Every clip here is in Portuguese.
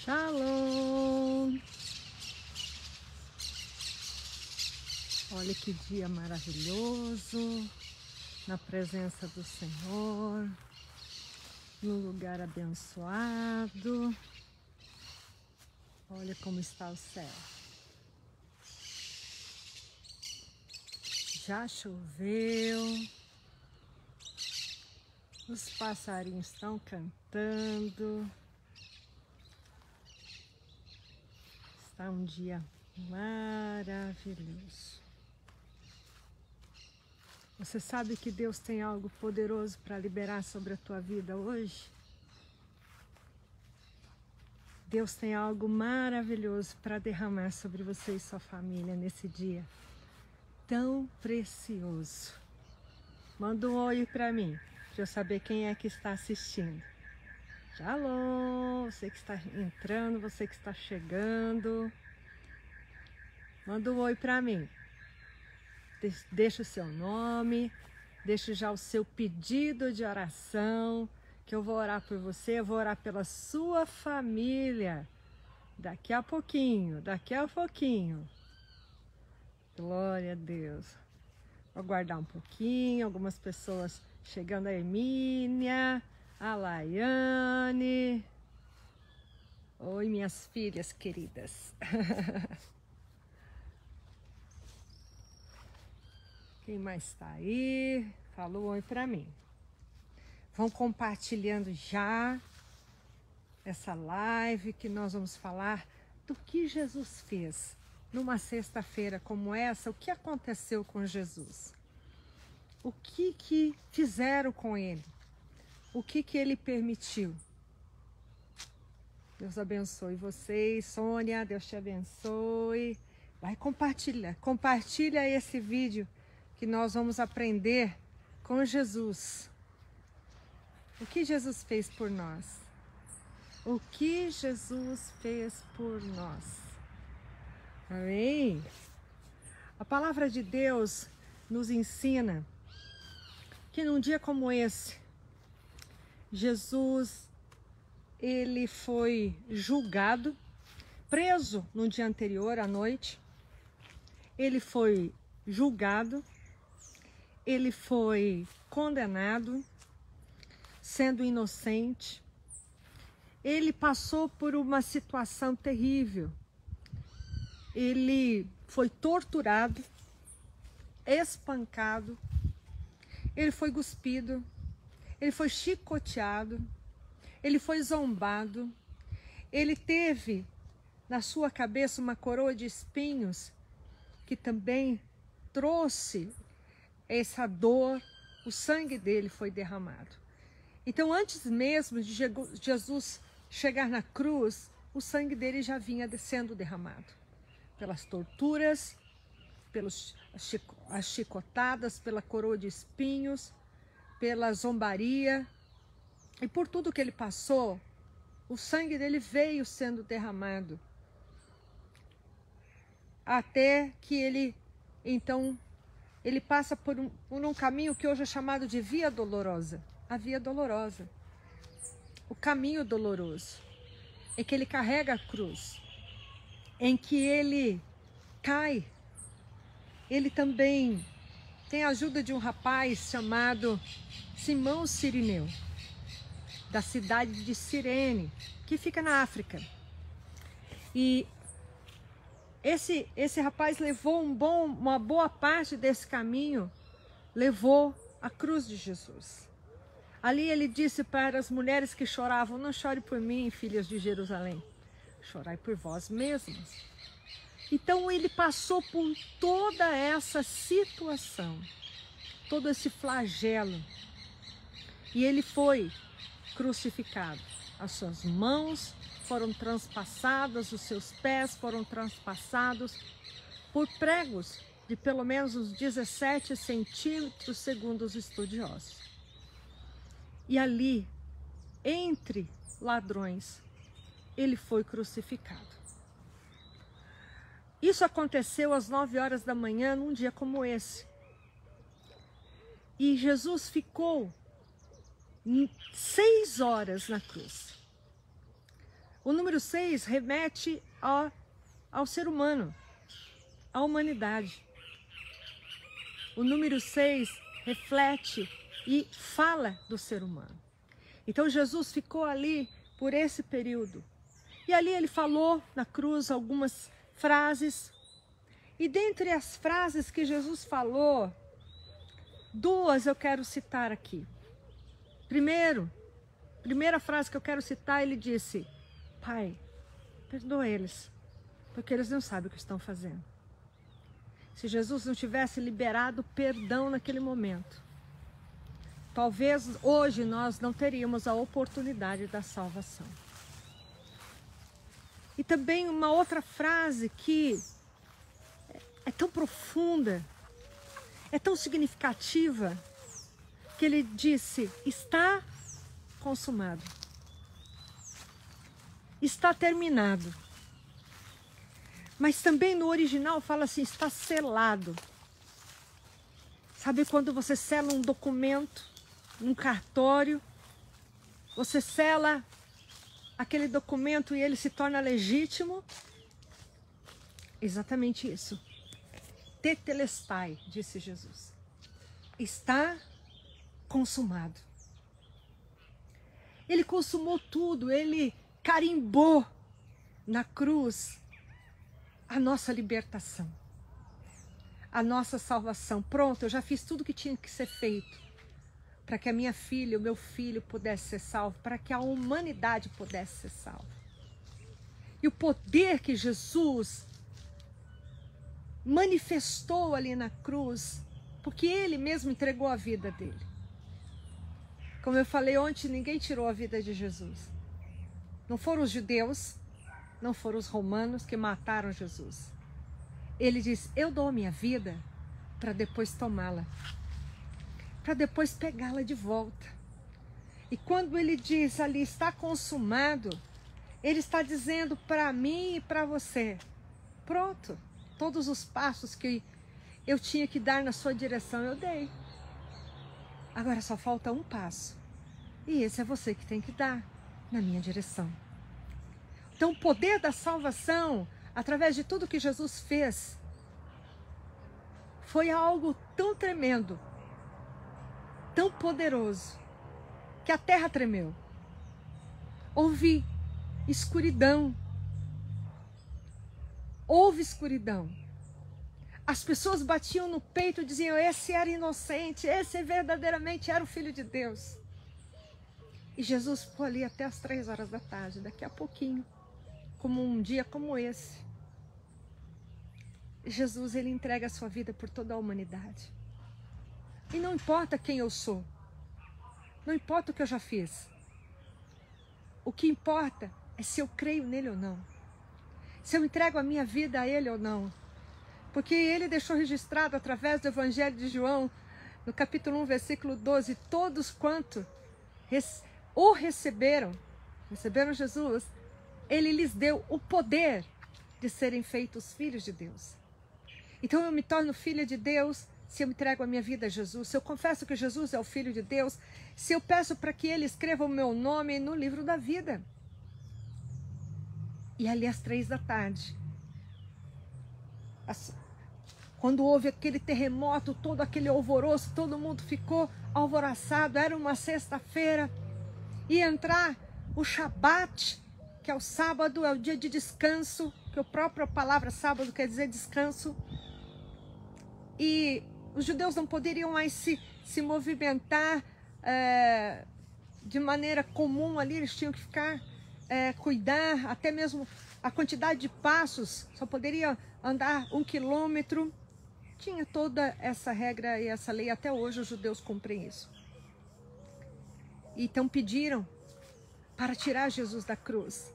Shalom! Olha que dia maravilhoso, na presença do Senhor, num lugar abençoado. Olha como está o céu. Já choveu, os passarinhos estão cantando. Está um dia maravilhoso. Você sabe que Deus tem algo poderoso para liberar sobre a tua vida hoje? Deus tem algo maravilhoso para derramar sobre você e sua família nesse dia tão precioso. Manda um oi para mim, para eu saber quem é que está assistindo. Shalom! Você que está entrando, você que está chegando. Manda um oi para mim. Deixa o seu nome, deixa já o seu pedido de oração, que eu vou orar por você, eu vou orar pela sua família. Daqui a pouquinho, daqui a pouquinho. Glória a Deus. Vou aguardar um pouquinho, algumas pessoas chegando, a Hermínia, a Laiane. Oi, minhas filhas queridas. Quem mais está aí? Falou oi para mim. Vão compartilhando já essa live que nós vamos falar do que Jesus fez numa sexta-feira como essa. O que aconteceu com Jesus? O que fizeram com ele? O que ele permitiu? Deus abençoe vocês. Sônia, Deus te abençoe. Vai compartilha esse vídeo que nós vamos aprender com Jesus. O que Jesus fez por nós? O que Jesus fez por nós? Amém? A palavra de Deus nos ensina que num dia como esse, Jesus, ele foi julgado, preso no dia anterior à noite. Ele foi julgado, ele foi condenado, sendo inocente. Ele passou por uma situação terrível. Ele foi torturado, espancado, ele foi cuspido, ele foi chicoteado, ele foi zombado, ele teve na sua cabeça uma coroa de espinhos que também trouxe essa dor, o sangue dele foi derramado. Então, antes mesmo de Jesus chegar na cruz, o sangue dele já vinha sendo derramado. Pelas torturas, pelas chicotadas, pela coroa de espinhos, pela zombaria. E por tudo que ele passou, o sangue dele veio sendo derramado. Até que ele, então, ele passa por um caminho que hoje é chamado de Via Dolorosa. A Via Dolorosa. O caminho doloroso. Em que ele carrega a cruz. Em que ele cai. Ele também tem a ajuda de um rapaz chamado Simão Cirineu, da cidade de Cirene, que fica na África. E esse rapaz levou uma boa parte desse caminho, levou a cruz de Jesus. Ali ele disse para as mulheres que choravam: não chore por mim, filhas de Jerusalém, chorai por vós mesmas. Então ele passou por toda essa situação, todo esse flagelo, e ele foi crucificado. As suas mãos foram transpassadas, os seus pés foram transpassados por pregos de pelo menos uns 17 centímetros, segundo os estudiosos. E ali, entre ladrões, ele foi crucificado. Isso aconteceu às 9 horas da manhã, num dia como esse. E Jesus ficou 6 horas na cruz. O número 6 remete ao ser humano, à humanidade. O número 6 reflete e fala do ser humano. Então Jesus ficou ali por esse período. E ali ele falou na cruz algumas frases. E dentre as frases que Jesus falou, duas eu quero citar aqui. Primeira frase que eu quero citar, ele disse: Pai, perdoa eles, porque eles não sabem o que estão fazendo. Se Jesus não tivesse liberado perdão naquele momento, talvez hoje nós não teríamos a oportunidade da salvação. E também uma outra frase que é tão profunda, é tão significativa, que ele disse: está consumado. Está terminado. Mas também no original fala assim, está selado. Sabe quando você sela um documento num cartório, você sela aquele documento e ele se torna legítimo? Exatamente isso. Tetelestai, disse Jesus. Está consumado. Ele consumou tudo, ele carimbou na cruz a nossa libertação, a nossa salvação. Pronto, eu já fiz tudo que tinha que ser feito para que a minha filha, o meu filho pudesse ser salvo, para que a humanidade pudesse ser salva. E o poder que Jesus manifestou ali na cruz, porque ele mesmo entregou a vida dele. Como eu falei ontem, ninguém tirou a vida de Jesus. Não foram os judeus, não foram os romanos que mataram Jesus. Ele disse: eu dou a minha vida para depois tomá-la, para depois pegá-la de volta. E quando ele diz ali, está consumado, ele está dizendo para mim e para você: pronto, todos os passos que eu tinha que dar na sua direção, eu dei. Agora só falta um passo. E esse é você que tem que dar na minha direção. Então o poder da salvação, através de tudo que Jesus fez, foi algo tão tremendo, tão poderoso, que a terra tremeu. Houve escuridão. Houve escuridão. As pessoas batiam no peito e diziam: esse era inocente, esse verdadeiramente era o Filho de Deus. E Jesus ficou ali até as 3 horas da tarde, daqui a pouquinho, como um dia como esse. Jesus, ele entrega a sua vida por toda a humanidade. E não importa quem eu sou, não importa o que eu já fiz. O que importa é se eu creio nele ou não, se eu entrego a minha vida a ele ou não. Porque ele deixou registrado através do Evangelho de João, no capítulo 1, versículo 12, todos quanto o receberam Jesus, ele lhes deu o poder de serem feitos filhos de Deus. Então eu me torno filha de Deus se eu entrego a minha vida a Jesus, se eu confesso que Jesus é o Filho de Deus, se eu peço para que ele escreva o meu nome no livro da vida. E ali às 3 da tarde, quando houve aquele terremoto, todo aquele alvoroço, todo mundo ficou alvoroçado, era uma sexta-feira, ia entrar o Shabat, que é o sábado, é o dia de descanso, que a própria palavra sábado quer dizer descanso. E os judeus não poderiam mais se movimentar de maneira comum ali, eles tinham que ficar, cuidar, até mesmo a quantidade de passos, só poderia andar 1 quilômetro. Tinha toda essa regra e essa lei, até hoje os judeus cumprem isso. Então pediram para tirar Jesus da cruz.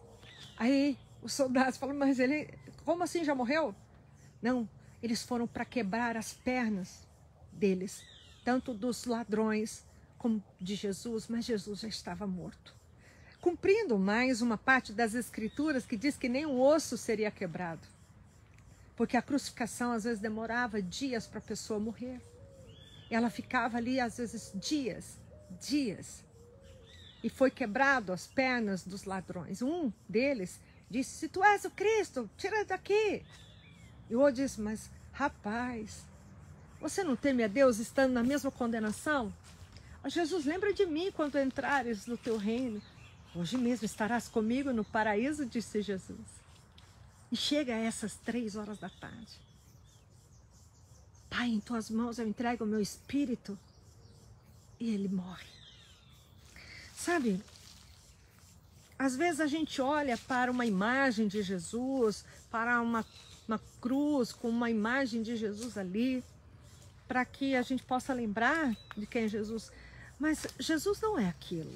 Aí os soldados falaram: mas ele, como assim, já morreu? Não, eles foram para quebrar as pernas deles, tanto dos ladrões como de Jesus, mas Jesus já estava morto. Cumprindo mais uma parte das Escrituras que diz que nem um osso seria quebrado. Porque a crucificação às vezes demorava dias para a pessoa morrer. Ela ficava ali às vezes dias. e foi quebrado as pernas dos ladrões. Um deles disse, se tu és o Cristo, tira daqui. E o outro disse, mas rapaz, você não teme a Deus estando na mesma condenação? Jesus, lembra de mim quando entrares no teu reino. Hoje mesmo estarás comigo no paraíso, disse Jesus. E chega a essas 3 horas da tarde. Pai, em tuas mãos eu entrego o meu espírito. E ele morre. Sabe, às vezes a gente olha para uma imagem de Jesus, para uma cruz com uma imagem de Jesus ali, para que a gente possa lembrar de quem é Jesus. Mas Jesus não é aquilo.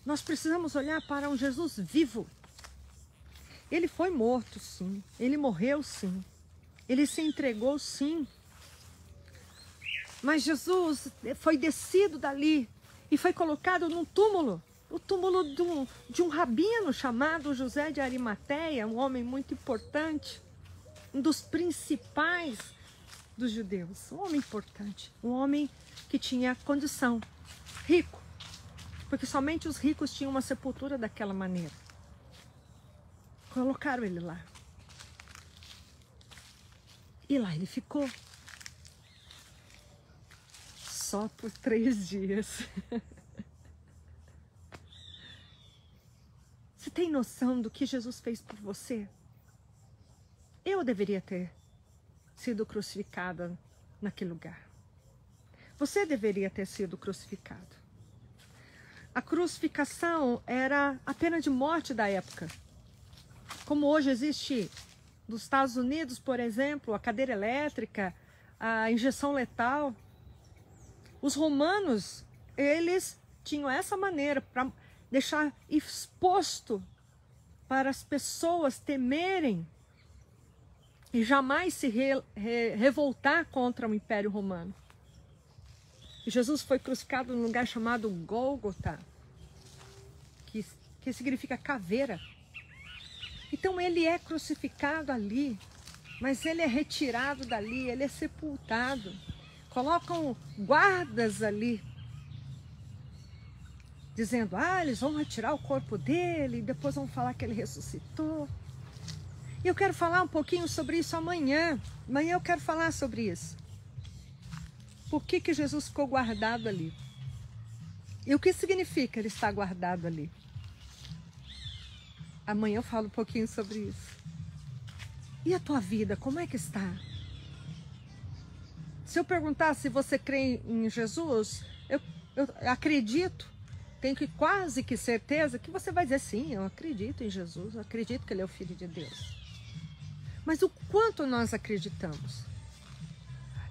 Nós precisamos olhar para um Jesus vivo. Ele foi morto, sim. Ele morreu, sim. Ele se entregou, sim. Mas Jesus foi descido dali e foi colocado num túmulo. O túmulo de um rabino chamado José de Arimateia, um homem muito importante, um dos principais dos judeus. Um homem importante, um homem que tinha condição, rico. Porque somente os ricos tinham uma sepultura daquela maneira. Colocaram ele lá. E lá ele ficou. Só por 3 dias. Você tem noção do que Jesus fez por você? Eu deveria ter sido crucificada naquele lugar. Você deveria ter sido crucificado. A crucificação era a pena de morte da época. Como hoje existe nos Estados Unidos, por exemplo, a cadeira elétrica, a injeção letal. Os romanos, eles tinham essa maneira para deixar exposto para as pessoas temerem e jamais se revoltar contra o Império Romano. E Jesus foi crucificado num lugar chamado Gólgota, que significa caveira. Então ele é crucificado ali, mas ele é retirado dali, ele é sepultado. Colocam guardas ali, dizendo, eles vão retirar o corpo dele, e depois vão falar que ele ressuscitou. E eu quero falar um pouquinho sobre isso amanhã. Amanhã eu quero falar sobre isso. Por que Jesus ficou guardado ali? E o que significa ele estar guardado ali? Amanhã eu falo um pouquinho sobre isso. E a tua vida, como é que está? Se eu perguntar se você crê em Jesus, eu acredito, tenho quase que certeza que você vai dizer sim, eu acredito em Jesus, eu acredito que ele é o Filho de Deus. Mas o quanto nós acreditamos?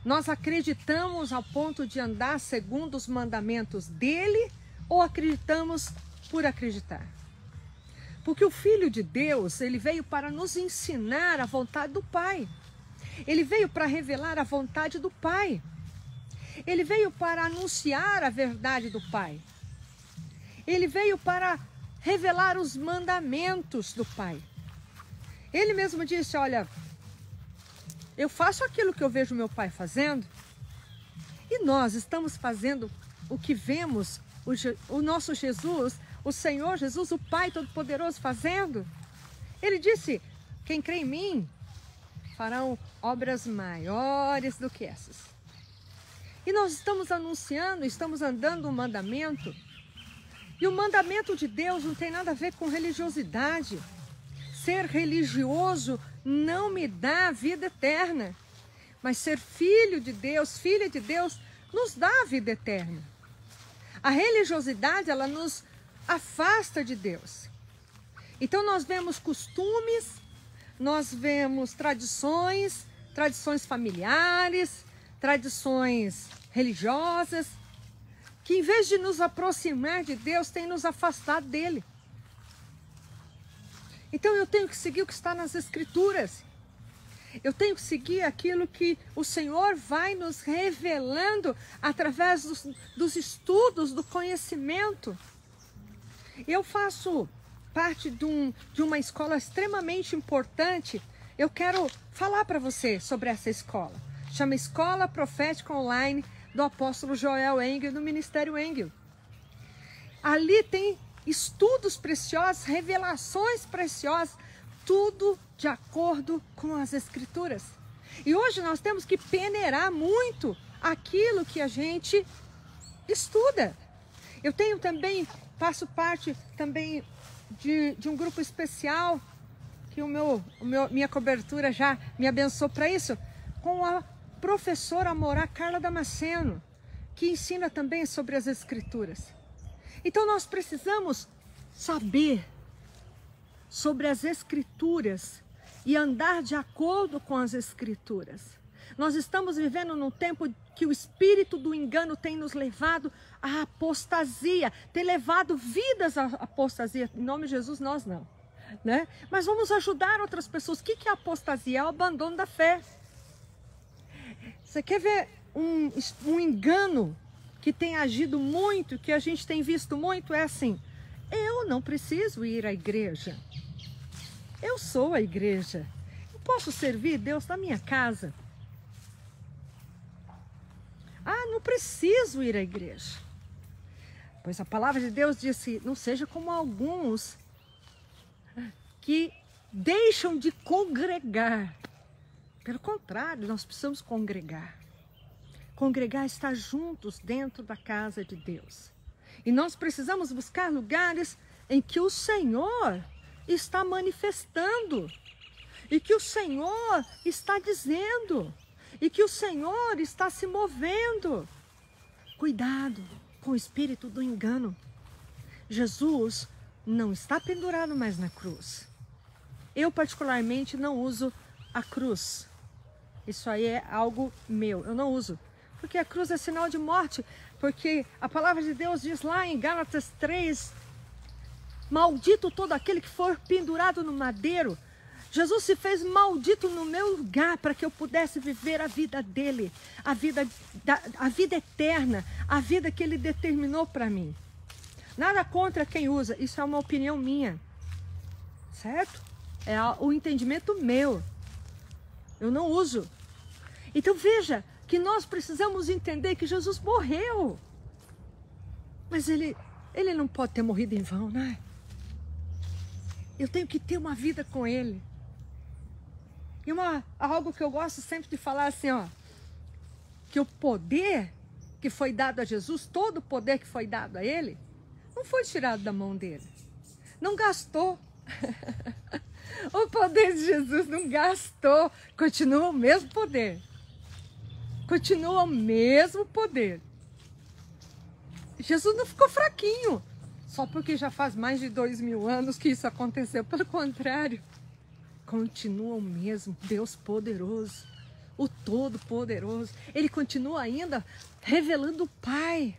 Nós acreditamos ao ponto de andar segundo os mandamentos dele ou acreditamos por acreditar? Porque o Filho de Deus, ele veio para nos ensinar a vontade do Pai. Ele veio para revelar a vontade do Pai. Ele veio para anunciar a verdade do Pai. Ele veio para revelar os mandamentos do Pai. Ele mesmo disse, olha, eu faço aquilo que eu vejo meu Pai fazendo. E nós estamos fazendo o que vemos o nosso Jesus, o Senhor Jesus, o Pai Todo-Poderoso fazendo. Ele disse, quem crê em mim, farão obras maiores do que essas. E nós estamos anunciando, estamos andando um mandamento. E o mandamento de Deus não tem nada a ver com religiosidade. Ser religioso não me dá a vida eterna. Mas ser filho de Deus, filha de Deus, nos dá a vida eterna. A religiosidade, ela nos afasta de Deus. Então nós vemos costumes, nós vemos tradições familiares, tradições religiosas, que em vez de nos aproximar de Deus, tem nos afastado dele. Então eu tenho que seguir o que está nas Escrituras. Eu tenho que seguir aquilo que o Senhor vai nos revelando através dos estudos, do conhecimento. Eu faço parte de uma escola extremamente importante. Eu quero falar para você sobre essa escola. Chama Escola Profética Online do apóstolo Joel Engel, do Ministério Engel. Ali tem estudos preciosos, revelações preciosas, tudo de acordo com as Escrituras. E hoje nós temos que peneirar muito aquilo que a gente estuda. Eu tenho também, faço parte também de um grupo especial, que minha cobertura já me abençoou para isso, com a professora Morá Carla Damasceno, que ensina também sobre as Escrituras. Então nós precisamos saber sobre as Escrituras e andar de acordo com as Escrituras. Nós estamos vivendo num tempo que o espírito do engano tem nos levado à apostasia, tem levado vidas à apostasia. Em nome de Jesus, nós não, né? Mas vamos ajudar outras pessoas. O que é apostasia? É o abandono da fé. Você quer ver um engano que tem agido muito, que a gente tem visto muito? É assim: eu não preciso ir à igreja. Eu sou a igreja. Eu posso servir Deus na minha casa. Ah, não preciso ir à igreja. Pois a palavra de Deus disse: não seja como alguns que deixam de congregar. Pelo contrário, nós precisamos congregar. Congregar, estar juntos dentro da casa de Deus. E nós precisamos buscar lugares em que o Senhor está manifestando, e que o Senhor está dizendo, e que o Senhor está se movendo. Cuidado com o espírito do engano. Jesus não está pendurado mais na cruz. Eu particularmente não uso a cruz. Isso aí é algo meu, eu não uso. Porque a cruz é sinal de morte. Porque a palavra de Deus diz lá em Gálatas 3, maldito todo aquele que for pendurado no madeiro. Jesus se fez maldito no meu lugar para que eu pudesse viver a vida dele, a vida eterna, a vida que ele determinou para mim. Nada contra quem usa, isso é uma opinião minha, certo? É o entendimento meu. Eu não uso. Então veja que nós precisamos entender que Jesus morreu. Mas ele não pode ter morrido em vão, né? Eu tenho que ter uma vida com ele. E algo que eu gosto sempre de falar assim, ó, que o poder que foi dado a Jesus, todo o poder que foi dado a ele, não foi tirado da mão dele. Não gastou. O poder de Jesus não gastou. Continua o mesmo poder. Continua o mesmo poder. Jesus não ficou fraquinho só porque já faz mais de 2000 anos que isso aconteceu. Pelo contrário, continua o mesmo Deus poderoso, o Todo-Poderoso. Ele continua ainda revelando o Pai.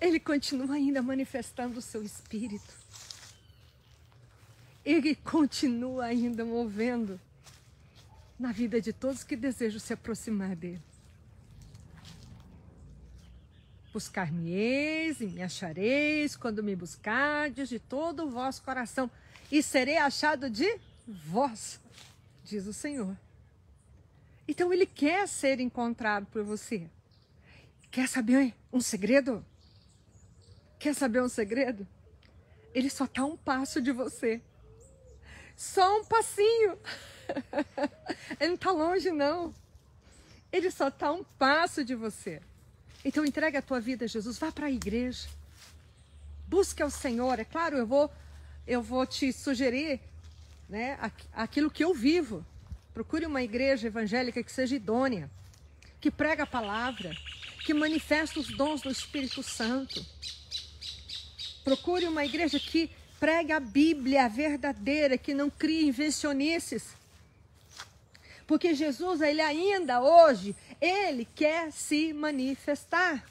Ele continua ainda manifestando o seu Espírito. Ele continua ainda movendo na vida de todos que desejam se aproximar dele. Buscar-me-eis e me achareis quando me buscardes de todo o vosso coração, e serei achado de vós, diz o Senhor. Então ele quer ser encontrado por você. Quer saber um segredo? Quer saber um segredo? Ele só está a um passo de você. Só um passinho. Ele não está longe, não. Ele só está a um passo de você. Então entrega a tua vida a Jesus. Vá para a igreja. Busque ao Senhor. É claro, eu vou te sugerir, né, aquilo que eu vivo. Procure uma igreja evangélica que seja idônea, que prega a palavra, que manifesta os dons do Espírito Santo. Procure uma igreja que pregue a Bíblia verdadeira, que não crie invencionices. Porque Jesus, ele ainda hoje, ele quer se manifestar.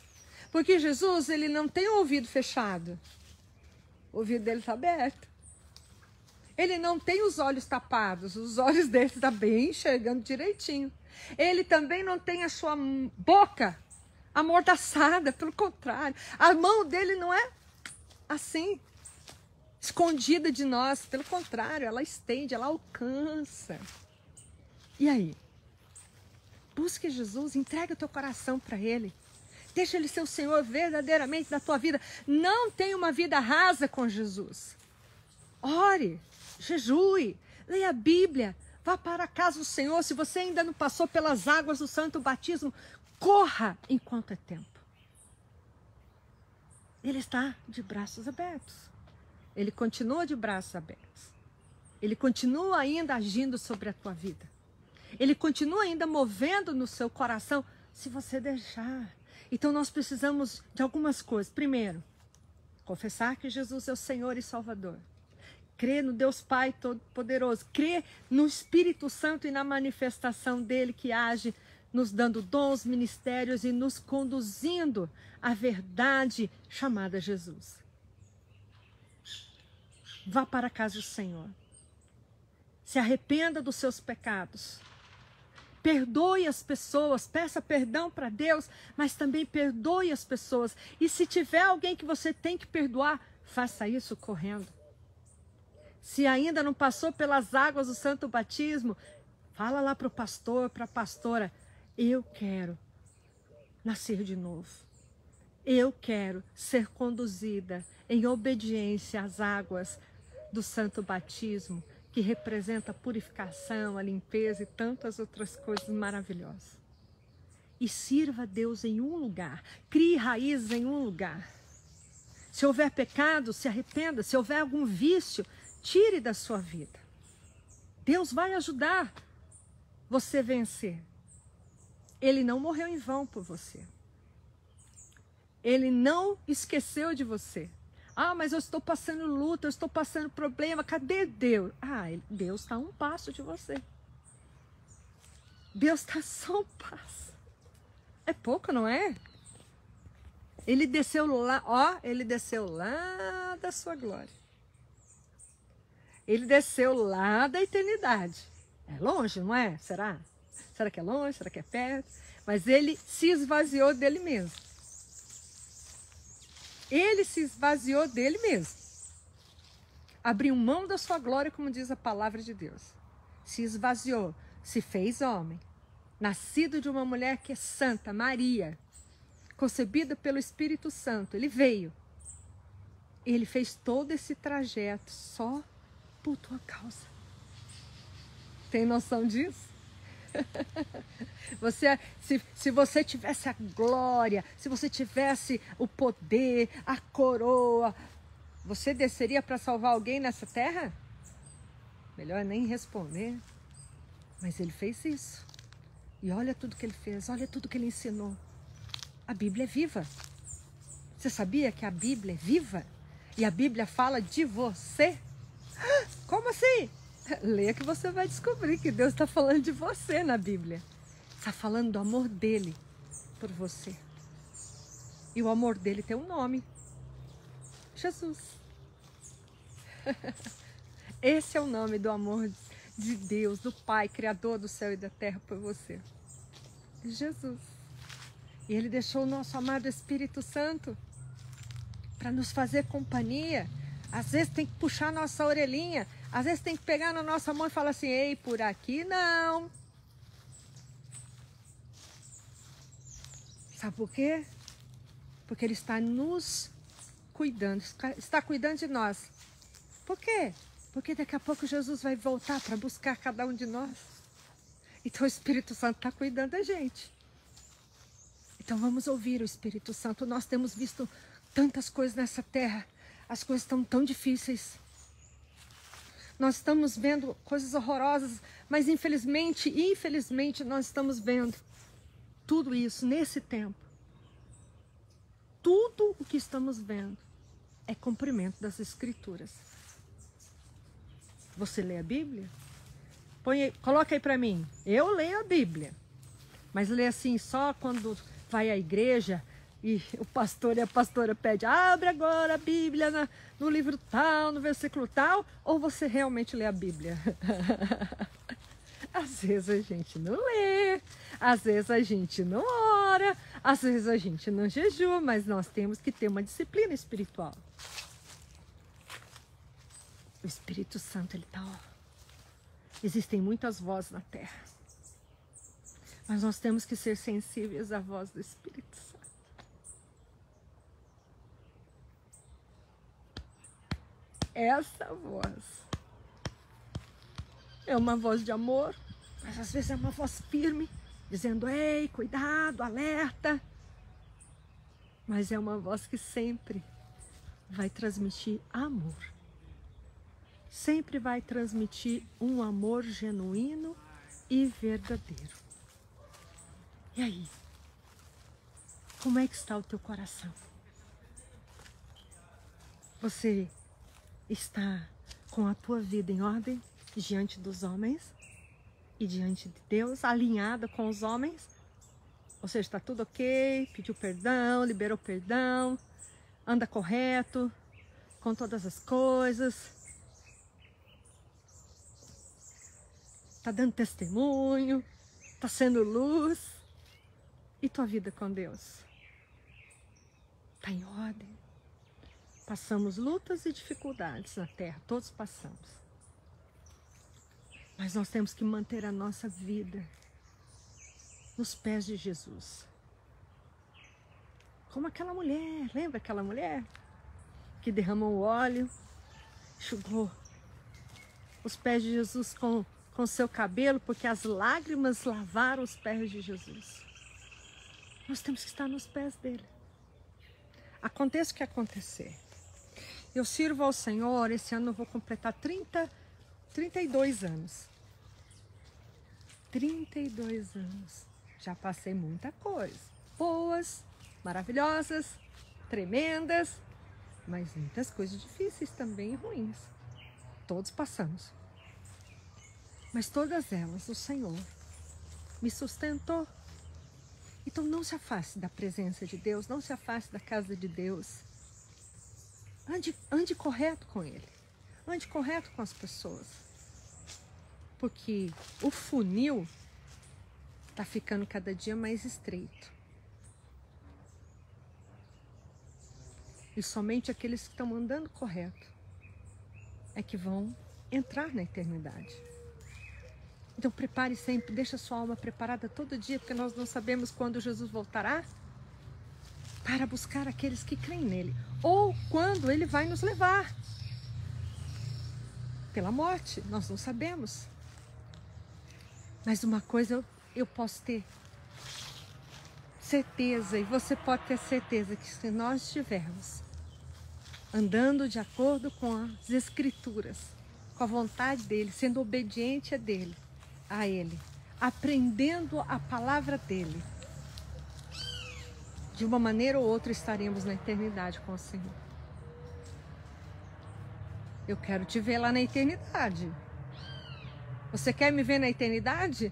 Porque Jesus, ele não tem o ouvido fechado. O ouvido dele está aberto. Ele não tem os olhos tapados. Os olhos dele estão bem enxergando direitinho. Ele também não tem a sua boca amordaçada, pelo contrário. A mão dele não é assim, escondida de nós. Pelo contrário, ela estende, ela alcança. E aí? Busque Jesus, entregue o teu coração para Ele. Deixa Ele ser o Senhor verdadeiramente da tua vida. Não tenha uma vida rasa com Jesus. Ore, jejue, leia a Bíblia, vá para a casa do Senhor. Se você ainda não passou pelas águas do santo batismo, corra enquanto é tempo. Ele está de braços abertos. Ele continua de braços abertos. Ele continua ainda agindo sobre a tua vida. Ele continua ainda movendo no seu coração, se você deixar. Então nós precisamos de algumas coisas. Primeiro, confessar que Jesus é o Senhor e Salvador. Crer no Deus Pai Todo-Poderoso. Crer no Espírito Santo e na manifestação dele que age, nos dando dons, ministérios e nos conduzindo à verdade chamada Jesus. Vá para a casa do Senhor. Se arrependa dos seus pecados. Perdoe as pessoas, peça perdão para Deus, mas também perdoe as pessoas. E se tiver alguém que você tem que perdoar, faça isso correndo. Se ainda não passou pelas águas do santo batismo, fala lá para o pastor, para a pastora, eu quero nascer de novo. Eu quero ser conduzida em obediência às águas do santo batismo, que representa a purificação, a limpeza e tantas outras coisas maravilhosas. E sirva a Deus em um lugar, crie raízes em um lugar. Se houver pecado, se arrependa. Se houver algum vício, tire da sua vida. Deus vai ajudar você a vencer. Ele não morreu em vão por você. Ele não esqueceu de você. Ah, mas eu estou passando luta, eu estou passando problema. Cadê Deus? Ah, Deus está a um passo de você. Deus está só um passo. É pouco, não é? Ele desceu lá, ó, ele desceu lá da sua glória. Ele desceu lá da eternidade. É longe, não é? Será? Será que é longe? Será que é perto? Mas ele se esvaziou dele mesmo. Ele se esvaziou dele mesmo. Abriu mão da sua glória, como diz a palavra de Deus. Se esvaziou, se fez homem. Nascido de uma mulher que é santa, Maria. Concebida pelo Espírito Santo. Ele veio. Ele fez todo esse trajeto só por tua causa. Tem noção disso? Se você tivesse a glória, se você tivesse o poder, a coroa, você desceria para salvar alguém nessa terra? Melhor nem responder. Mas ele fez isso. E olha tudo que ele fez, olha tudo que ele ensinou. A Bíblia é viva. Você sabia que a Bíblia é viva? E a Bíblia fala de você? Como assim? Leia que você vai descobrir que Deus está falando de você na Bíblia. Está falando do amor dele por você. E o amor dele tem um nome. Jesus. Esse é o nome do amor de Deus, do Pai, Criador do céu e da terra por você. Jesus. E ele deixou o nosso amado Espírito Santo para nos fazer companhia. Às vezes tem que puxar nossa orelhinha. Às vezes tem que pegar na nossa mão e falar assim, ei, por aqui não. Sabe por quê? Porque ele está nos cuidando, está cuidando de nós. Por quê? Porque daqui a pouco Jesus vai voltar para buscar cada um de nós. Então o Espírito Santo está cuidando da gente. Então vamos ouvir o Espírito Santo. Nós temos visto tantas coisas nessa terra. As coisas estão tão difíceis. Nós estamos vendo coisas horrorosas, mas infelizmente nós estamos vendo tudo isso nesse tempo. Tudo o que estamos vendo é cumprimento das Escrituras. Você lê a Bíblia? Coloca aí para mim. Eu leio a Bíblia. Mas lê assim só quando vai à igreja e o pastor e a pastora pedem, abre agora a Bíblia no livro tal, no versículo tal, ou você realmente lê a Bíblia? Às vezes a gente não lê, às vezes a gente não ora, às vezes a gente não jejua, mas nós temos que ter uma disciplina espiritual. O Espírito Santo, ele está, ó. Existem muitas vozes na terra. Mas nós temos que ser sensíveis à voz do Espírito Santo. Essa voz é uma voz de amor, mas às vezes é uma voz firme, dizendo: ei, cuidado, alerta. Mas é uma voz que sempre vai transmitir amor. Sempre vai transmitir um amor genuíno e verdadeiro. E aí? Como é que está o teu coração? Você está com a tua vida em ordem diante dos homens e diante de Deus, alinhada com os homens? Ou seja, está tudo ok, pediu perdão, liberou perdão, anda correto com todas as coisas, está dando testemunho, está sendo luz. E tua vida com Deus? Está em ordem? Passamos lutas e dificuldades na terra, todos passamos. Mas nós temos que manter a nossa vida nos pés de Jesus. Como aquela mulher, lembra aquela mulher que derramou o óleo, enxugou os pés de Jesus com seu cabelo, porque as lágrimas lavaram os pés de Jesus. Nós temos que estar nos pés dele. Aconteça o que acontecer. Eu sirvo ao Senhor, esse ano eu vou completar 32 anos. 32 anos. Já passei muita coisa. Boas, maravilhosas, tremendas, mas muitas coisas difíceis também e ruins. Todos passamos. Mas todas elas, o Senhor me sustentou. Então não se afaste da presença de Deus, não se afaste da casa de Deus. Ande correto com Ele. Ande correto com as pessoas. Porque o funil está ficando cada dia mais estreito. E somente aqueles que estão andando correto é que vão entrar na eternidade. Então prepare sempre, deixa a sua alma preparada todo dia, porque nós não sabemos quando Jesus voltará, para buscar aqueles que creem nele, ou quando ele vai nos levar pela morte, nós não sabemos. Mas uma coisa eu posso ter certeza, e você pode ter certeza, que se nós estivermos andando de acordo com as Escrituras, com a vontade dele, sendo obediente a ele, aprendendo a palavra dele, de uma maneira ou outra estaremos na eternidade com o Senhor. Eu quero te ver lá na eternidade. Você quer me ver na eternidade?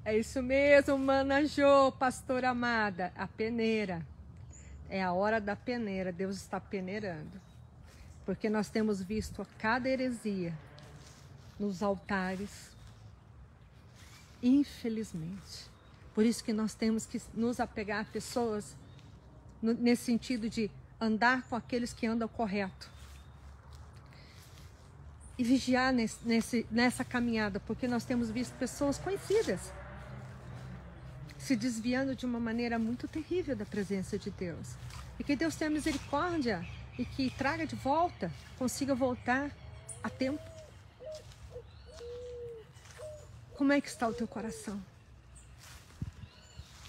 É isso mesmo, Mana Jô, pastora amada. A peneira. É a hora da peneira. Deus está peneirando. Porque nós temos visto a cada heresia nos altares. Infelizmente. Por isso que nós temos que nos apegar a pessoas nesse sentido de andar com aqueles que andam correto. E vigiar nessa caminhada, porque nós temos visto pessoas conhecidas se desviando de uma maneira muito terrível da presença de Deus. E que Deus tenha misericórdia e que traga de volta, consiga voltar a tempo. Como é que está o teu coração?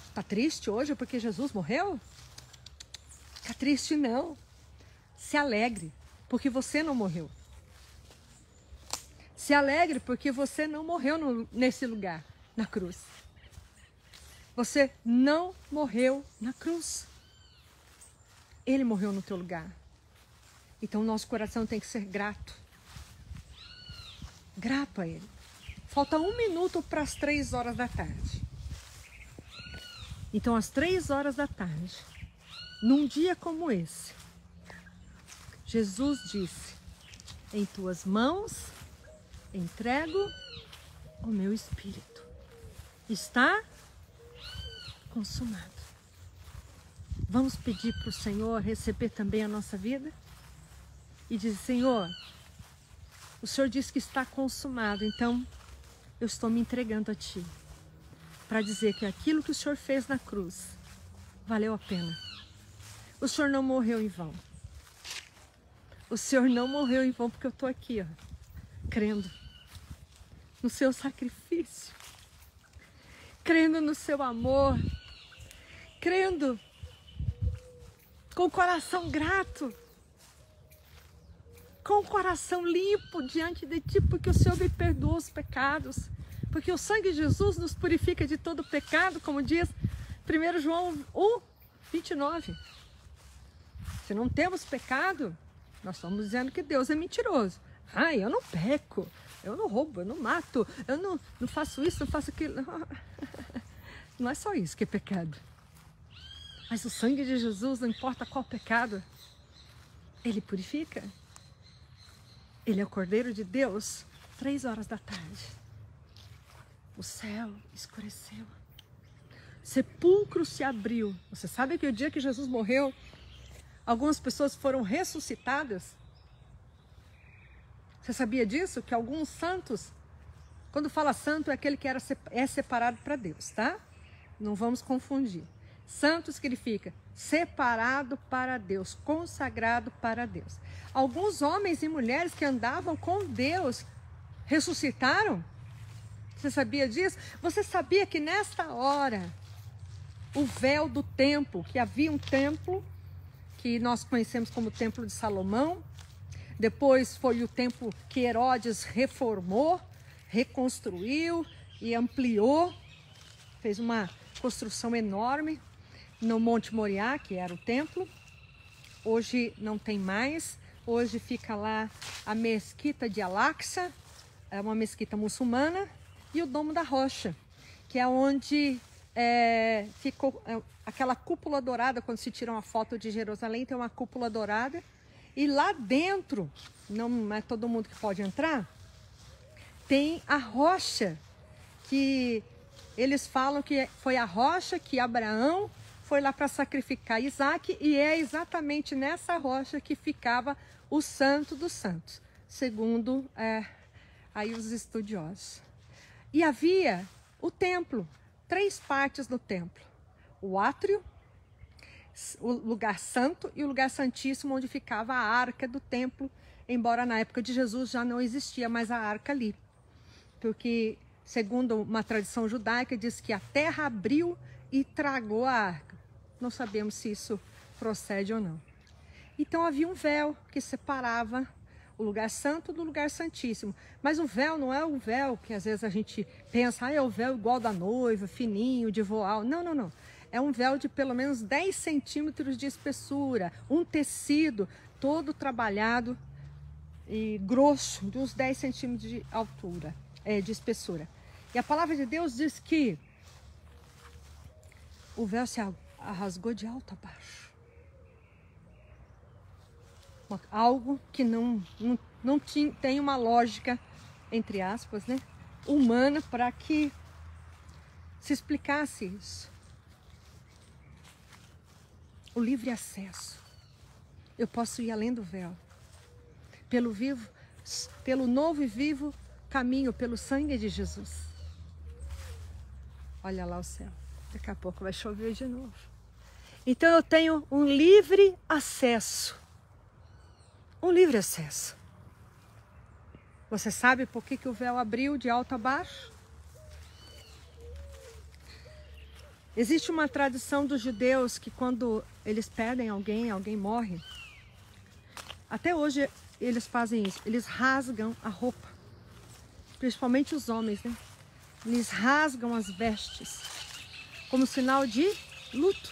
Está triste hoje porque Jesus morreu? Fica triste não. Se alegre porque você não morreu. Se alegre porque você não morreu nesse lugar, na cruz. Você não morreu na cruz. Ele morreu no teu lugar. Então nosso coração tem que ser grato. Grato a Ele. Falta 1 minuto para as 3 horas da tarde. Então às 3 horas da tarde, num dia como esse, Jesus disse: em tuas mãos entrego o meu espírito. Está consumado. Vamos pedir para o Senhor receber também a nossa vida? E dizer: Senhor, o Senhor disse que está consumado, então eu estou me entregando a Ti, para dizer que aquilo que o Senhor fez na cruz valeu a pena. O Senhor não morreu em vão. O Senhor não morreu em vão, porque eu estou aqui, ó, crendo no seu sacrifício, crendo no seu amor, crendo com o coração grato, com o coração limpo diante de Ti, porque o Senhor me perdoou os pecados, porque o sangue de Jesus nos purifica de todo pecado, como diz 1 João 1:29. Se não temos pecado, nós estamos dizendo que Deus é mentiroso. Ai, eu não peco, eu não roubo, eu não mato, eu não faço isso, não faço aquilo. Não é só isso que é pecado. Mas o sangue de Jesus, não importa qual pecado, Ele purifica. Ele é o Cordeiro de Deus. 3h da tarde. O céu escureceu. Sepulcro se abriu. Você sabe que o dia que Jesus morreu, algumas pessoas foram ressuscitadas? Você sabia disso? Que alguns santos, quando fala santo, é aquele que é separado para Deus, tá? Não vamos confundir. Santo significa separado para Deus, consagrado para Deus. Alguns homens e mulheres que andavam com Deus ressuscitaram. Você sabia disso? Você sabia que nesta hora, o véu do templo, que havia um templo, que nós conhecemos como Templo de Salomão, depois foi o templo que Herodes reformou, reconstruiu e ampliou, fez uma construção enorme no Monte Moriá, que era o templo. Hoje não tem mais, hoje fica lá a mesquita de Al-Aqsa, é uma mesquita muçulmana, e o Domo da Rocha, que é onde ficou aquela cúpula dourada. Quando se tira uma foto de Jerusalém, tem uma cúpula dourada, e lá dentro, não é todo mundo que pode entrar, tem a rocha, que eles falam que foi a rocha que Abraão foi lá para sacrificar Isaac, e é exatamente nessa rocha que ficava o Santo dos Santos, segundo aí os estudiosos. E havia o templo, 3 partes do templo: o átrio, o lugar santo e o lugar santíssimo, onde ficava a arca do templo, embora na época de Jesus já não existia mais a arca ali, porque segundo uma tradição judaica diz que a terra abriu e tragou a arca. Não sabemos se isso procede ou não. Então havia um véu que separava o lugar santo do lugar santíssimo. Mas o véu não é o véu que às vezes a gente pensa, é o véu igual da noiva, fininho, de voal. Não, não, não. É um véu de pelo menos 10 centímetros de espessura, um tecido todo trabalhado e grosso, de uns 10 centímetros de altura, de espessura. E a palavra de Deus diz que o véu se rasgou de alto a baixo. Algo que não tem uma lógica, entre aspas, né, humana, para que se explicasse isso. O livre acesso. Eu posso ir além do véu. Pelo novo e vivo caminho, pelo sangue de Jesus. Olha lá o céu. Daqui a pouco vai chover de novo. Então eu tenho um livre acesso. Um livre acesso. Você sabe por que o véu abriu de alto a baixo? Existe uma tradição dos judeus que quando eles perdem alguém morre. Até hoje eles fazem isso. Eles rasgam a roupa. Principalmente os homens, né? Eles rasgam as vestes como sinal de luto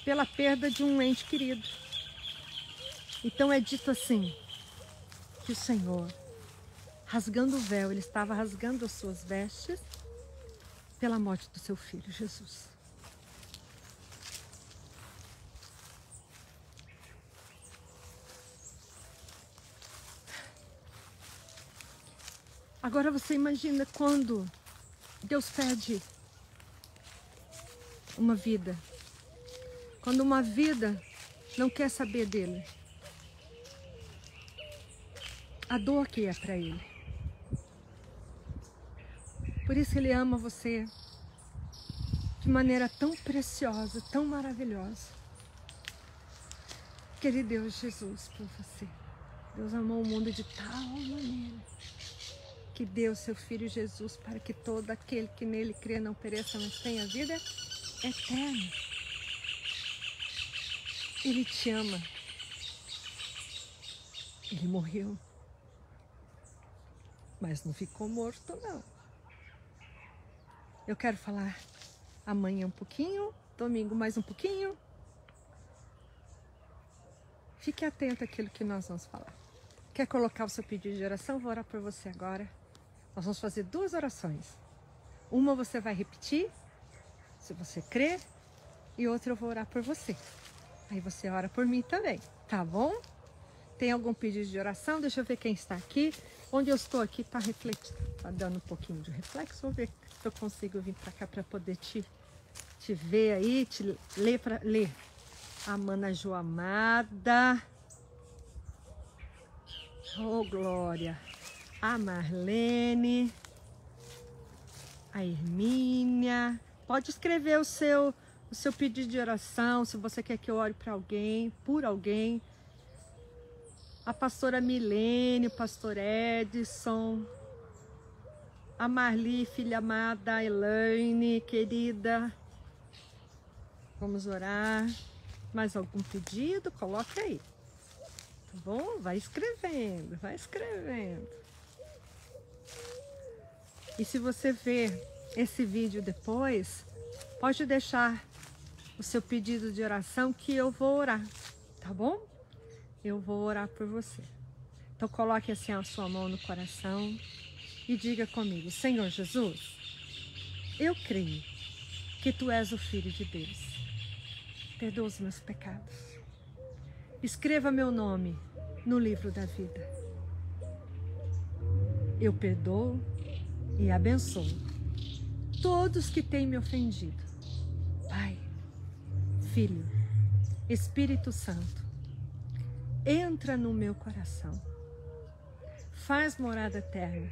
pela perda de um ente querido. Então é dito assim, que o Senhor, rasgando o véu, Ele estava rasgando as suas vestes pela morte do seu Filho, Jesus. Agora você imagina quando Deus pede uma vida. Quando uma vida não quer saber dele. A dor que é para ele. Por isso Ele ama você de maneira tão preciosa, tão maravilhosa. Que Ele deu Jesus por você. Deus amou o mundo de tal maneira que deu seu Filho Jesus para que todo aquele que nele crê não pereça, mas tenha vida eterna. Ele te ama. Ele morreu. Mas não ficou morto, não. Eu quero falar amanhã um pouquinho, domingo mais um pouquinho. Fique atento àquilo que nós vamos falar. Quer colocar o seu pedido de oração? Vou orar por você agora. Nós vamos fazer 2 orações. Uma você vai repetir, se você crer, e outra eu vou orar por você. Aí você ora por mim também, tá bom? Tem algum pedido de oração? Deixa eu ver quem está aqui. Onde eu estou aqui está refletindo, está dando um pouquinho de reflexo. Vou ver se eu consigo vir para cá para poder te ver aí, te ler para ler. A Mana Jo amada. Oh, glória. A Marlene. A Hermínia. Pode escrever o seu pedido de oração, se você quer que eu ore para alguém, por alguém. A pastora Milene, o pastor Edson. A Marli, filha amada, a Elaine, querida. Vamos orar. Mais algum pedido? Coloca aí. Tá bom? Vai escrevendo, vai escrevendo. E se você ver esse vídeo depois, pode deixar o seu pedido de oração que eu vou orar, tá bom? Eu vou orar por você. Então coloque assim a sua mão no coração e diga comigo: Senhor Jesus, eu creio que Tu és o Filho de Deus. Perdoa os meus pecados. Escreva meu nome no livro da vida. Eu perdoo e abençoo todos que têm me ofendido. Pai, Filho, Espírito Santo, entra no meu coração. Faz morada eterna.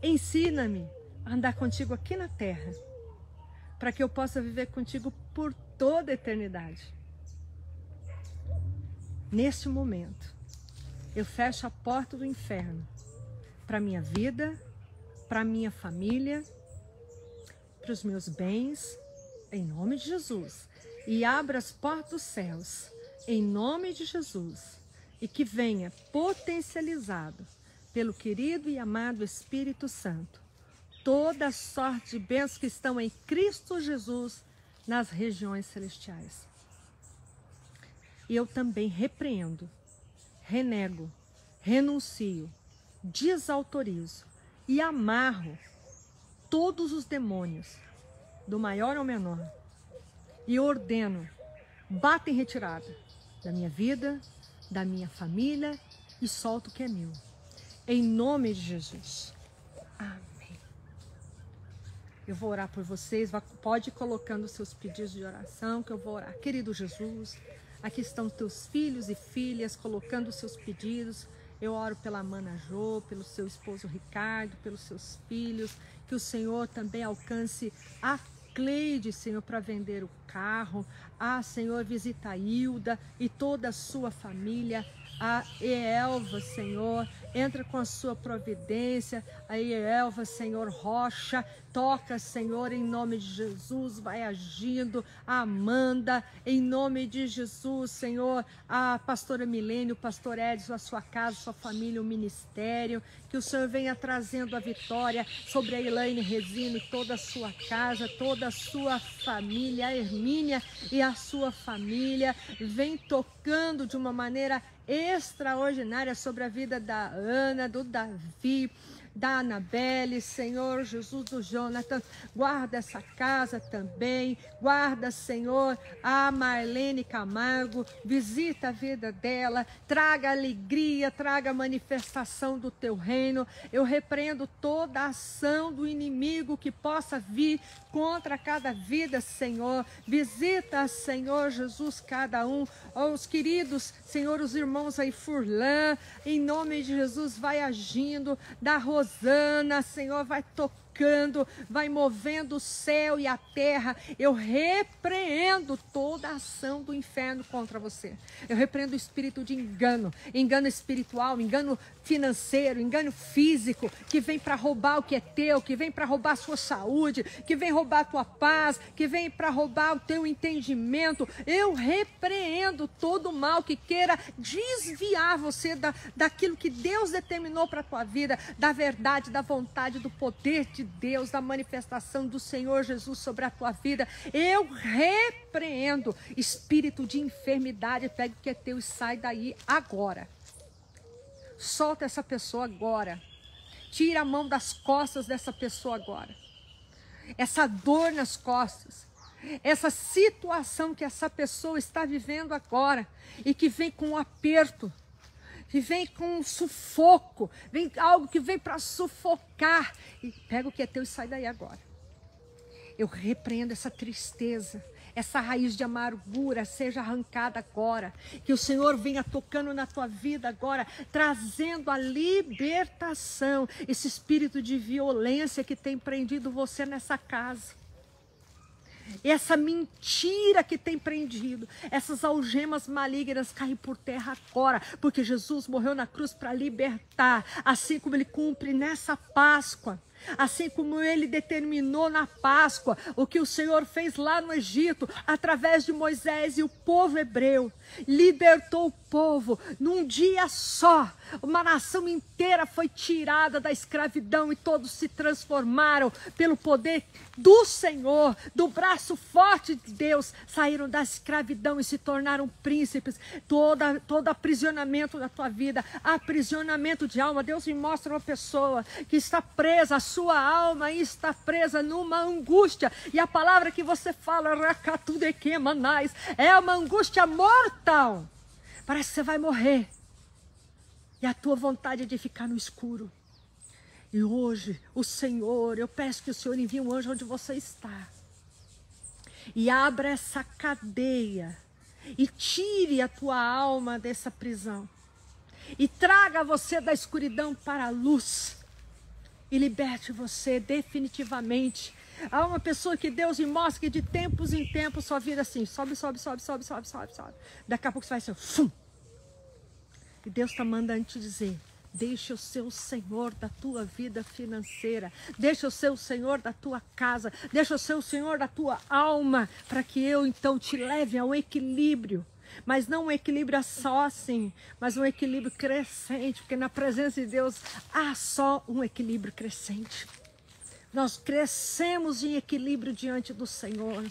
Ensina-me a andar contigo aqui na terra, para que eu possa viver contigo por toda a eternidade. Neste momento, eu fecho a porta do inferno para minha vida, para minha família, para os meus bens, em nome de Jesus. E abra as portas dos céus, em nome de Jesus. E que venha potencializado pelo querido e amado Espírito Santo toda a sorte de bênçãos que estão em Cristo Jesus nas regiões celestiais. E eu também repreendo, renego, renuncio, desautorizo e amarro todos os demônios, do maior ao menor, e ordeno, bata em retirada da minha vida, da minha família, e solto o que é meu. Em nome de Jesus. Amém. Eu vou orar por vocês. Pode ir colocando seus pedidos de oração que eu vou orar. Querido Jesus, aqui estão teus filhos e filhas colocando seus pedidos. Eu oro pela Mana Jo, pelo seu esposo Ricardo, pelos seus filhos. Que o Senhor também alcance a Cleide, Senhor, para vender o carro. Senhor, visita a Hilda e toda a sua família. A Elva, Senhor, entra com a sua providência. A Elva, Senhor, Rocha, toca, Senhor, em nome de Jesus, vai agindo. A Amanda, em nome de Jesus, Senhor, a pastora Milene, o pastor Edson, a sua casa, sua família, o ministério. Que o Senhor venha trazendo a vitória sobre a Elaine Resina e toda a sua casa, toda a sua família, a Hermínia e a sua família. Vem tocando de uma maneira extraordinária sobre a vida da Ana, do Davi, da Anabelle, Senhor Jesus, do Jonathan. Guarda essa casa também. Guarda, Senhor, a Marlene Camargo. Visita a vida dela. Traga alegria, traga manifestação do teu reino. Eu repreendo toda a ação do inimigo que possa vir contra cada vida, Senhor. Visita, Senhor Jesus, cada um. Os queridos, Senhor, os irmãos aí, Furlan, em nome de Jesus, vai agindo. Da Rosana, Senhor, vai tocando tocando, vai movendo o céu e a terra. Eu repreendo toda a ação do inferno contra você. Eu repreendo o espírito de engano, engano espiritual, engano financeiro, engano físico, que vem para roubar o que é teu, que vem para roubar a sua saúde, que vem roubar a tua paz, que vem para roubar o teu entendimento. Eu repreendo todo o mal que queira desviar você daquilo que Deus determinou para a tua vida, da verdade, da vontade, do poder de Deus, da manifestação do Senhor Jesus sobre a tua vida. Eu repreendo espírito de enfermidade. Pega o que é teu e sai daí agora. Solta essa pessoa agora. Tira a mão das costas dessa pessoa agora. Essa dor nas costas, essa situação que essa pessoa está vivendo agora e que vem com um aperto, que vem com um sufoco, vem algo que vem para sufocar. E pega o que é teu e sai daí agora. Eu repreendo essa tristeza, essa raiz de amargura seja arrancada agora. Que o Senhor venha tocando na tua vida agora, trazendo a libertação. Esse espírito de violência que tem prendido você nessa casa. Essa mentira que tem prendido, essas algemas malignas caem por terra agora, porque Jesus morreu na cruz para libertar, assim como Ele cumpre nessa Páscoa. Assim como Ele determinou na Páscoa, o que o Senhor fez lá no Egito, através de Moisés e o povo hebreu, libertou o povo num dia só. Uma nação inteira foi tirada da escravidão e todos se transformaram pelo poder do Senhor, do braço forte de Deus, saíram da escravidão e se tornaram príncipes. Todo aprisionamento da tua vida, aprisionamento de alma. Deus me mostra uma pessoa que está presa, a sua alma está presa numa angústia, e a palavra que você fala, racatudequemanais, é uma angústia mortal. Parece que você vai morrer, e a tua vontade é de ficar no escuro. E hoje, o Senhor, eu peço que o Senhor envie um anjo onde você está, e abra essa cadeia, e tire a tua alma dessa prisão, e traga você da escuridão para a luz, e liberte você definitivamente. Há uma pessoa que Deus me mostra que de tempos em tempos sua vida assim, sobe. Daqui a pouco você vai ser fum. E Deus está mandando te dizer, deixa eu ser o Senhor da tua vida financeira, deixa eu ser o Senhor da tua casa, deixa eu ser o Senhor da tua alma, para que eu então te leve ao equilíbrio. Mas não um equilíbrio só assim, mas um equilíbrio crescente, porque na presença de Deus há só um equilíbrio crescente. Nós crescemos em equilíbrio diante do Senhor.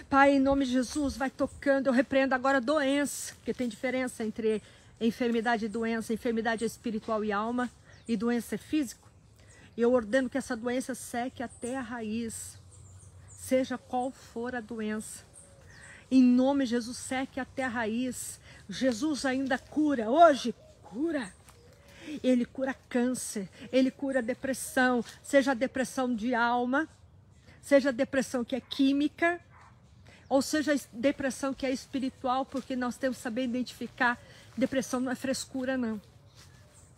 Pai, em nome de Jesus, vai tocando. Eu repreendo agora doença, porque tem diferença entre enfermidade e doença. Enfermidade é espiritual e alma, e doença é físico. E eu ordeno que essa doença seque até a raiz, seja qual for a doença. Em nome de Jesus, seque até a raiz. Jesus ainda cura. Hoje, cura. Ele cura câncer. Ele cura depressão. Seja a depressão de alma, seja a depressão que é química, ou seja a depressão que é espiritual, porque nós temos que saber identificar. Depressão não é frescura, não.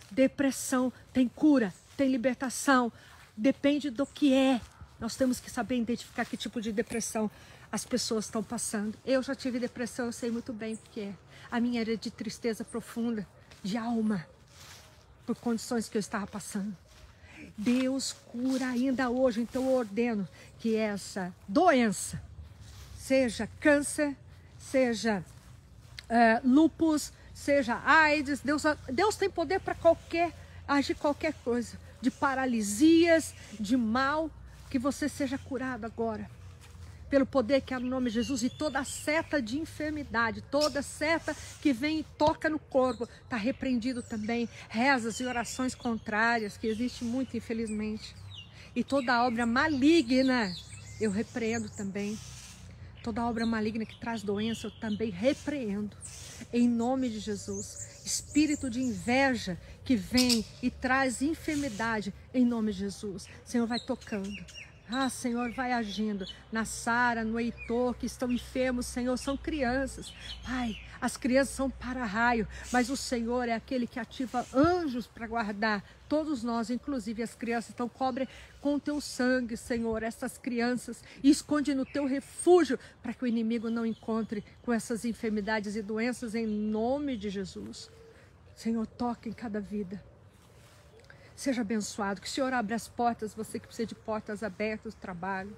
Depressão tem cura, tem libertação. Depende do que é. Nós temos que saber identificar que tipo de depressão as pessoas estão passando. Eu já tive depressão, eu sei muito bem o que é. A minha era de tristeza profunda, de alma, por condições que eu estava passando. Deus cura ainda hoje, então eu ordeno que essa doença, seja câncer, seja lúpus, seja AIDS, Deus tem poder para agir qualquer coisa, de paralisias, de mal, que você seja curado agora. Pelo poder que há no nome de Jesus, e toda seta de enfermidade, toda seta que vem e toca no corpo, está repreendido também. Rezas e orações contrárias, que existe muito, infelizmente. E toda obra maligna, eu repreendo também. Toda obra maligna que traz doença, eu também repreendo. Em nome de Jesus. Espírito de inveja que vem e traz enfermidade, em nome de Jesus. Senhor, vai tocando. Ah, Senhor, vai agindo na Sara, no Heitor, que estão enfermos, Senhor, são crianças. Pai, as crianças são para-raio, mas o Senhor é aquele que ativa anjos para guardar todos nós, inclusive as crianças. Então cobre com o teu sangue, Senhor, essas crianças e esconde no teu refúgio para que o inimigo não encontre com essas enfermidades e doenças em nome de Jesus. Senhor, toque em cada vida. Seja abençoado, que o Senhor abra as portas, você que precisa de portas abertas do trabalho.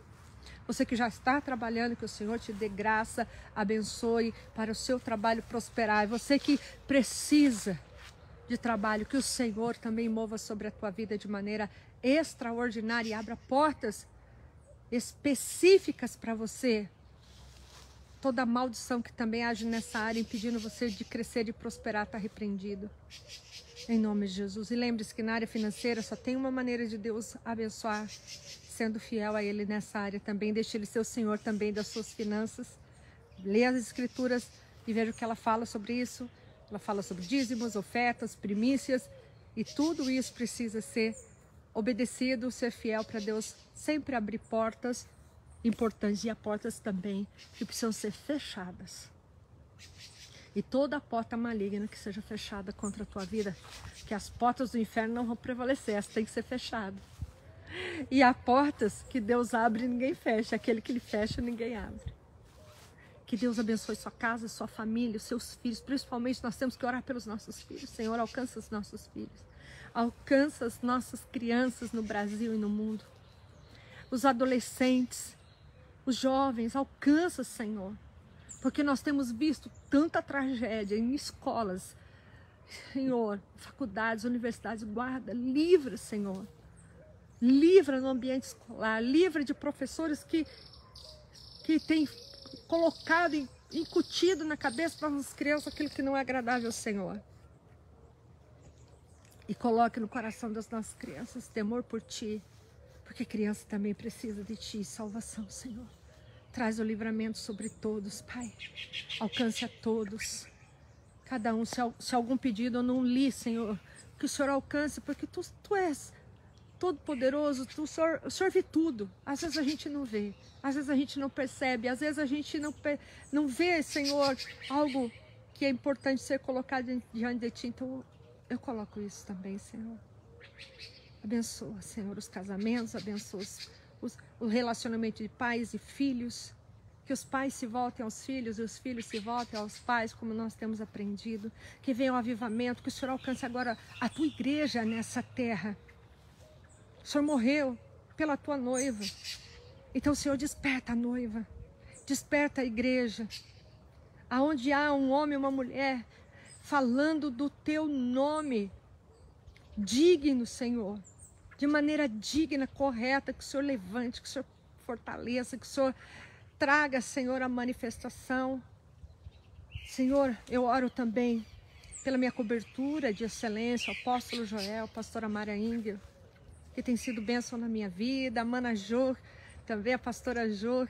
Você que já está trabalhando, que o Senhor te dê graça, abençoe para o seu trabalho prosperar. E você que precisa de trabalho, que o Senhor também mova sobre a tua vida de maneira extraordinária e abra portas específicas para você. Toda maldição que também age nessa área, impedindo você de crescer e prosperar, está repreendido. Em nome de Jesus. E lembre-se que na área financeira só tem uma maneira de Deus abençoar, sendo fiel a Ele nessa área também. Deixe Ele ser o Senhor também das suas finanças. Leia as Escrituras e veja o que ela fala sobre isso. Ela fala sobre dízimos, ofertas, primícias. E tudo isso precisa ser obedecido, ser fiel para Deus sempre abrir portas importantes. E há portas também que precisam ser fechadas. E toda porta maligna que seja fechada contra a tua vida, que as portas do inferno não vão prevalecer, elas têm que ser fechadas. E há portas que Deus abre e ninguém fecha, aquele que Ele fecha ninguém abre. Que Deus abençoe sua casa, sua família, os seus filhos, principalmente nós temos que orar pelos nossos filhos. Senhor, alcança os nossos filhos, alcança as nossas crianças no Brasil e no mundo. Os adolescentes, os jovens, alcança, Senhor. Porque nós temos visto tanta tragédia em escolas, Senhor, faculdades, universidades, guarda, livra, Senhor. Livra no ambiente escolar, livra de professores que têm colocado, incutido na cabeça para as crianças aquilo que não é agradável ao Senhor. E coloque no coração das nossas crianças temor por Ti, porque criança também precisa de Ti, salvação, Senhor. Traz o livramento sobre todos, Pai. Alcance a todos. Cada um, se algum pedido eu não li, Senhor, que o Senhor alcance, porque Tu és todo poderoso, o Senhor vê tudo. Às vezes a gente não vê, às vezes a gente não percebe, às vezes a gente não vê, Senhor, algo que é importante ser colocado diante de Ti. Então eu coloco isso também, Senhor. Abençoa, Senhor, os casamentos, abençoa o relacionamento de pais e filhos, que os pais se voltem aos filhos e os filhos se voltem aos pais, como nós temos aprendido, que venha o avivamento, que o Senhor alcance agora a Tua igreja nessa terra. O Senhor morreu pela Tua noiva, então, Senhor, desperta a noiva, desperta a igreja, aonde há um homem e uma mulher falando do Teu nome, digno, Senhor, de maneira digna, correta, que o Senhor levante, que o Senhor fortaleça, que o Senhor traga, Senhor, a manifestação. Senhor, eu oro também pela minha cobertura de excelência, o apóstolo Joel, a pastora Maria Ingel, que tem sido bênção na minha vida, a Mana Jor, também a pastora Jor,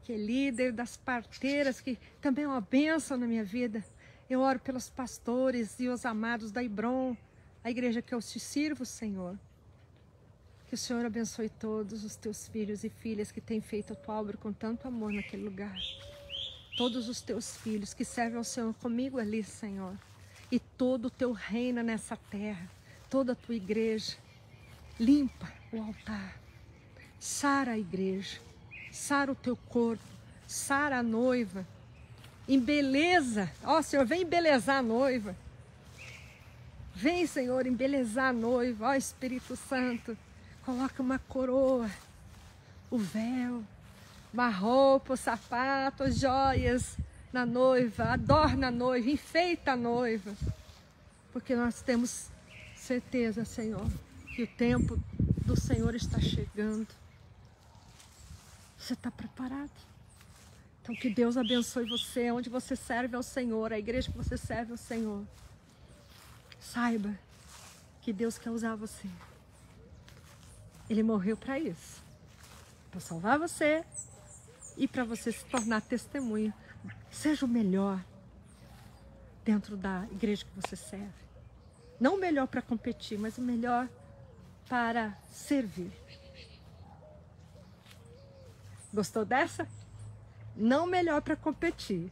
que é líder das parteiras, que também é uma bênção na minha vida. Eu oro pelos pastores e os amados da Ibron, a igreja que eu te sirvo, Senhor. Que o Senhor abençoe todos os Teus filhos e filhas que têm feito a Tua obra com tanto amor naquele lugar. Todos os Teus filhos que servem ao Senhor comigo ali, Senhor. E todo o Teu reino nessa terra, toda a Tua igreja. Limpa o altar, sara a igreja, sara o Teu corpo, sara a noiva. Embeleza, ó Senhor, vem embelezar a noiva. Vem, Senhor, embelezar a noiva, ó Espírito Santo. Coloca uma coroa, o véu, uma roupa, o sapato, as joias na noiva. Adorna a noiva, enfeita a noiva. Porque nós temos certeza, Senhor, que o tempo do Senhor está chegando. Você está preparado? Então que Deus abençoe você, onde você serve ao Senhor, a igreja que você serve ao Senhor. Saiba que Deus quer usar você. Ele morreu para isso, para salvar você e para você se tornar testemunha. Seja o melhor dentro da igreja que você serve. Não o melhor para competir, mas o melhor para servir. Gostou dessa? Não o melhor para competir,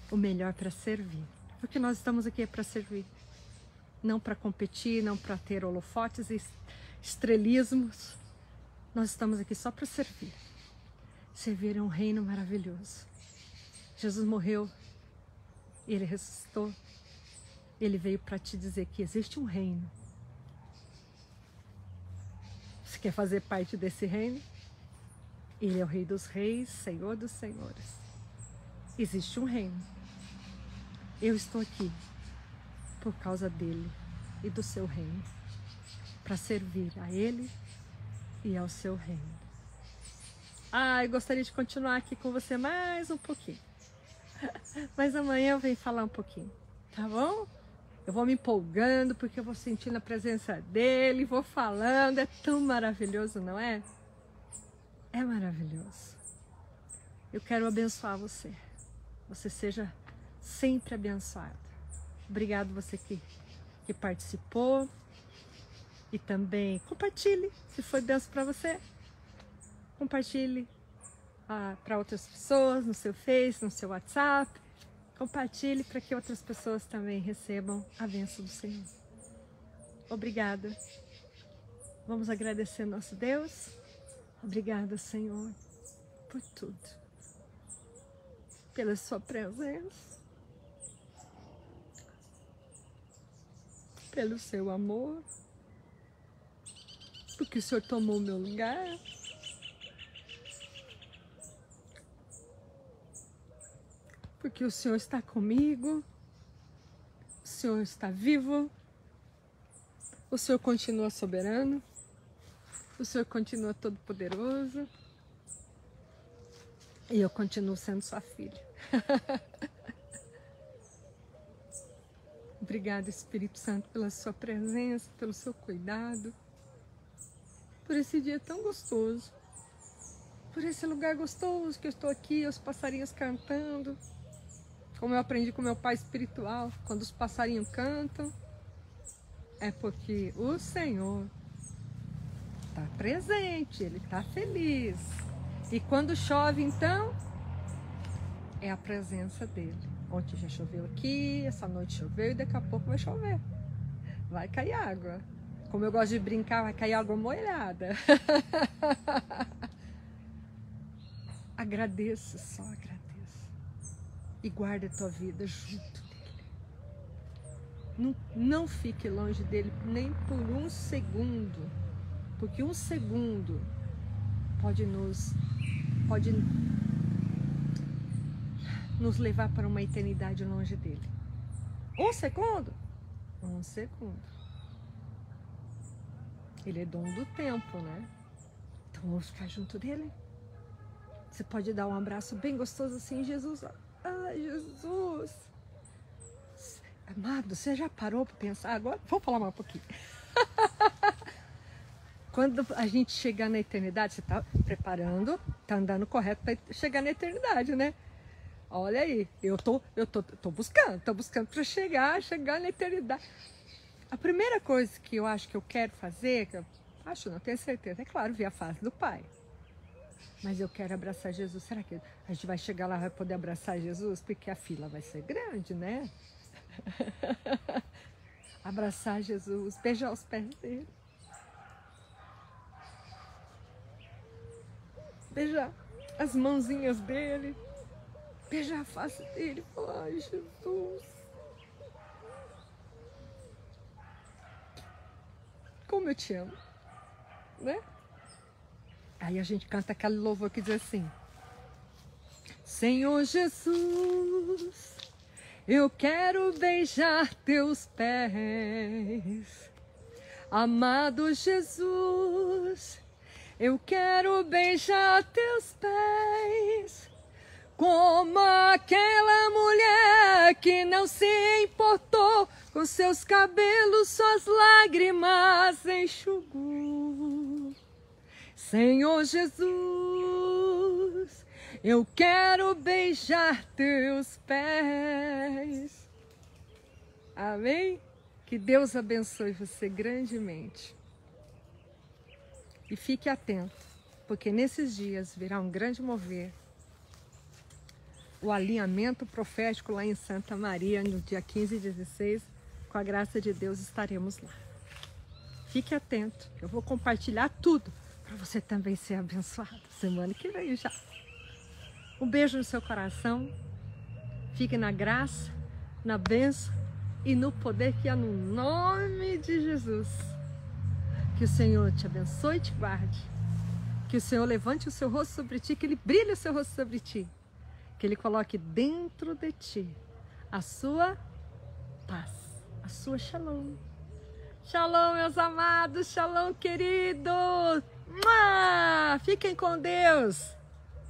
o melhor para servir. Porque nós estamos aqui para servir. Não para competir, não para ter holofotes e estrelismos. Nós estamos aqui só para servir. Servir é um reino maravilhoso. Jesus morreu, Ele ressuscitou. Ele veio para te dizer que existe um reino. Você quer fazer parte desse reino? Ele é o Rei dos Reis, Senhor dos Senhores. Existe um reino. Eu estou aqui por causa dele e do seu reino, para servir a ele e ao seu reino. Eu gostaria de continuar aqui com você mais um pouquinho. Mas amanhã eu venho falar um pouquinho, tá bom? Eu vou me empolgando porque eu vou sentindo a presença dele, vou falando, é tão maravilhoso, não é? É maravilhoso. Eu quero abençoar você. Você seja sempre abençoado. Obrigado você que participou. E também compartilhe, se foi benção para você. Compartilhe para outras pessoas, no seu Face, no seu WhatsApp. Compartilhe para que outras pessoas também recebam a bênção do Senhor. Obrigada. Vamos agradecer nosso Deus. Obrigada, Senhor, por tudo. Pela sua presença. Pelo seu amor. Porque o Senhor tomou o meu lugar. Porque o Senhor está comigo. O Senhor está vivo. O Senhor continua soberano. O Senhor continua todo-poderoso. E eu continuo sendo sua filha. Obrigada, Espírito Santo, pela sua presença, pelo seu cuidado. Por esse dia tão gostoso. Por esse lugar gostoso que eu estou aqui, os passarinhos cantando. Como eu aprendi com meu pai espiritual, quando os passarinhos cantam, é porque o Senhor está presente, Ele está feliz. E quando chove, então, é a presença dEle. Ontem já choveu aqui, essa noite choveu e daqui a pouco vai chover. Vai cair água. Como eu gosto de brincar, vai cair água molhada. Agradeça, só agradeça. E guarde a tua vida junto dele. Não fique longe dele nem por um segundo. Porque um segundo pode nos levar para uma eternidade longe dele. Um segundo? Um segundo. Ele é dono do tempo, né? Então vamos ficar junto dele. Você pode dar um abraço bem gostoso assim, Jesus. Ai, Jesus. Amado, você já parou para pensar? Agora, vou falar mais um pouquinho. Quando a gente chegar na eternidade, você está preparando, está andando correto para chegar na eternidade, né? Olha aí, eu tô buscando para chegar na eternidade. A primeira coisa que eu acho que eu quero fazer, não tenho certeza, é claro, ver a face do Pai. Mas eu quero abraçar Jesus. Será que a gente vai chegar lá e vai poder abraçar Jesus? Porque a fila vai ser grande, né? Abraçar Jesus, beijar os pés dele. Beijar as mãozinhas dele. Beijar a face dele. Falar, ai, Jesus. Como eu te amo. Né? Aí a gente canta aquele louvor que diz assim: Senhor Jesus, eu quero beijar teus pés. Amado Jesus, eu quero beijar teus pés. Como aquela mulher que não se importou, com seus cabelos suas lágrimas enxugou. Senhor Jesus, eu quero beijar teus pés. Amém? Que Deus abençoe você grandemente. E fique atento. porque nesses dias virá um grande mover. O alinhamento profético lá em Santa Maria, no dia 15 e 16, com a graça de Deus estaremos lá. Fique atento, eu vou compartilhar tudo para você também ser abençoado. Semana que vem já. Um beijo no seu coração. Fique na graça, na bênção e no poder que há no nome de Jesus. Que o Senhor te abençoe e te guarde. Que o Senhor levante o seu rosto sobre ti, que Ele brilhe o seu rosto sobre ti. Que Ele coloque dentro de ti a sua paz, a sua shalom. Shalom, meus amados, shalom, queridos. Fiquem com Deus.